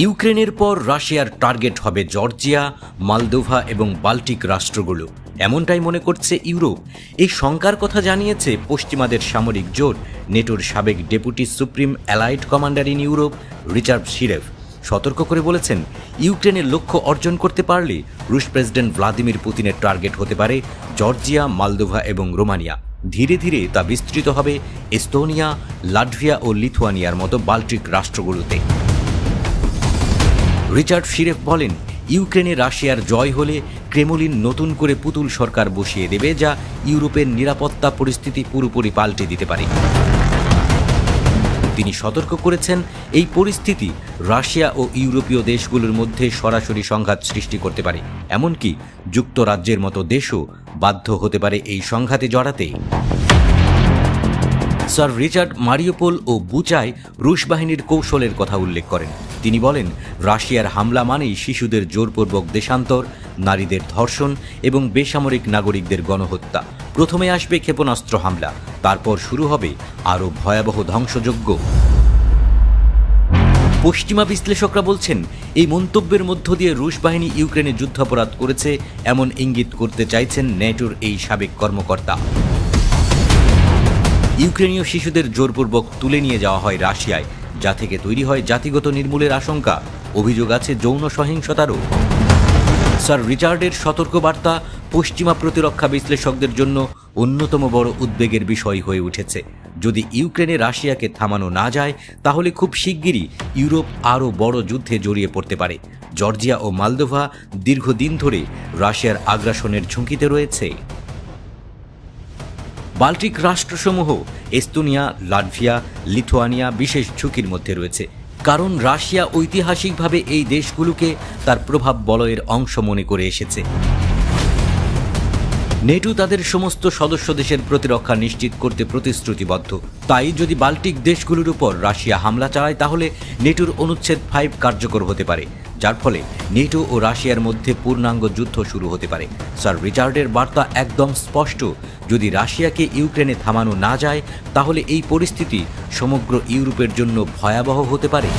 ইউক্রেনের পর রাশিয়ার টার্গেট হবে জর্জিয়া, মলদোভা এবং বাল্টিক রাষ্ট্রগুলো, এমনটাই মনে করছে ইউরোপ। এই শঙ্কার কথা জানিয়েছে পশ্চিমাদের সামরিক জোট নেটোর সাবেক deputy supreme allied commander in Europe Richard Shirreff সতর্ক করে বলেছেন, ইউক্রেনের লক্ষ্য অর্জন করতে পারলে রুশ প্রেসিডেন্ট ভ্লাদিমির পুতিনের টার্গেট হতে পারে জর্জিয়া, মলদোভা এবং রোমানিয়া। ধীরে ধীরে তা বিস্তৃত হবে এস্তোনিয়া, লাটভিয়া ও লিথুয়ানিয়ার মতো বাল্টিক রাষ্ট্রগুলোতে। রিচার্ড শিরেভ বলেন, ইউক্রেনে রাশিয়ার জয় হলে ক্রেমলিন নতুন করে পুতুল সরকার বসিয়ে দেবে, যা ইউরোপের নিরাপত্তা পরিস্থিতি পুরোপুরি পাল্টে দিতে পারে। তিনি সতর্ক করেছেন, এই পরিস্থিতি রাশিয়া ও ইউরোপীয় দেশগুলোর মধ্যে সরাসরি সংঘাত সৃষ্টি করতে পারে, এমনকি যুক্তরাজ্যের মতো দেশও বাধ্য হতে পারে এই সংঘাতে জড়াতে। স্যার রিচার্ড মারিউপোল ও বুচায় রুশ বাহিনীর কৌশলের কথা উল্লেখ করেন। তিনি বলেন, রাশিয়ার হামলা মানেই শিশুদের জোরপূর্বক দেশান্তর, নারীদের ধর্ষণ এবং বেসামরিক নাগরিকদের গণহত্যা। প্রথমে আসবে ক্ষেপণাস্ত্র হামলা, তারপর শুরু হবে আরও ভয়াবহ ধ্বংসযজ্ঞ। পশ্চিমা বিশ্লেষকরা বলছেন, এই মন্তব্যের মধ্য দিয়ে রুশ বাহিনী ইউক্রেনে যুদ্ধাপরাধ করেছে এমন ইঙ্গিত করতে চাইছেন নেটোর এই সাবেক কর্মকর্তা। ইউক্রেনীয় শিশুদের জোরপূর্বক তুলে নিয়ে যাওয়া হয় রাশিয়ায়, যা থেকে তৈরি হয় জাতিগত নির্মূলের আশঙ্কা। অভিযোগ আছে যৌন সহিংসতারও। স্যার রিচার্ডের সতর্কবার্তা পশ্চিমা প্রতিরক্ষা বিশ্লেষকদের জন্য অন্যতম বড় উদ্বেগের বিষয় হয়ে উঠেছে। যদি ইউক্রেনে রাশিয়াকে থামানো না যায়, তাহলে খুব শিগগিরই ইউরোপ আরও বড় যুদ্ধে জড়িয়ে পড়তে পারে। জর্জিয়া ও মলদোভা দীর্ঘদিন ধরে রাশিয়ার আগ্রাসনের ঝুঁকিতে রয়েছে। বাল্টিক রাষ্ট্রসমূহ এস্তোনিয়া, লাটভিয়া, লিথুয়ানিয়া বিশেষ ঝুঁকির মধ্যে রয়েছে, কারণ রাশিয়া ঐতিহাসিকভাবে এই দেশগুলোকে তার প্রভাব বলয়ের অংশ মনে করে এসেছে। নেটো তাদের সমস্ত সদস্য দেশের প্রতিরক্ষা নিশ্চিত করতে প্রতিশ্রুতিবদ্ধ। তাই যদি বাল্টিক দেশগুলোর উপর রাশিয়া হামলা চালায়, তাহলে নেটোর অনুচ্ছেদ 5 কার্যকর হতে পারে, যার ফলে নেটো ও রাশিয়ার মধ্যে পূর্ণাঙ্গ যুদ্ধ শুরু হতে পারে। স্যার রিচার্ডের বার্তা একদম স্পষ্ট, যদি রাশিয়াকে ইউক্রেনে থামানো না যায়, তাহলে এই পরিস্থিতি সমগ্র ইউরোপের জন্য ভয়াবহ হতে পারে।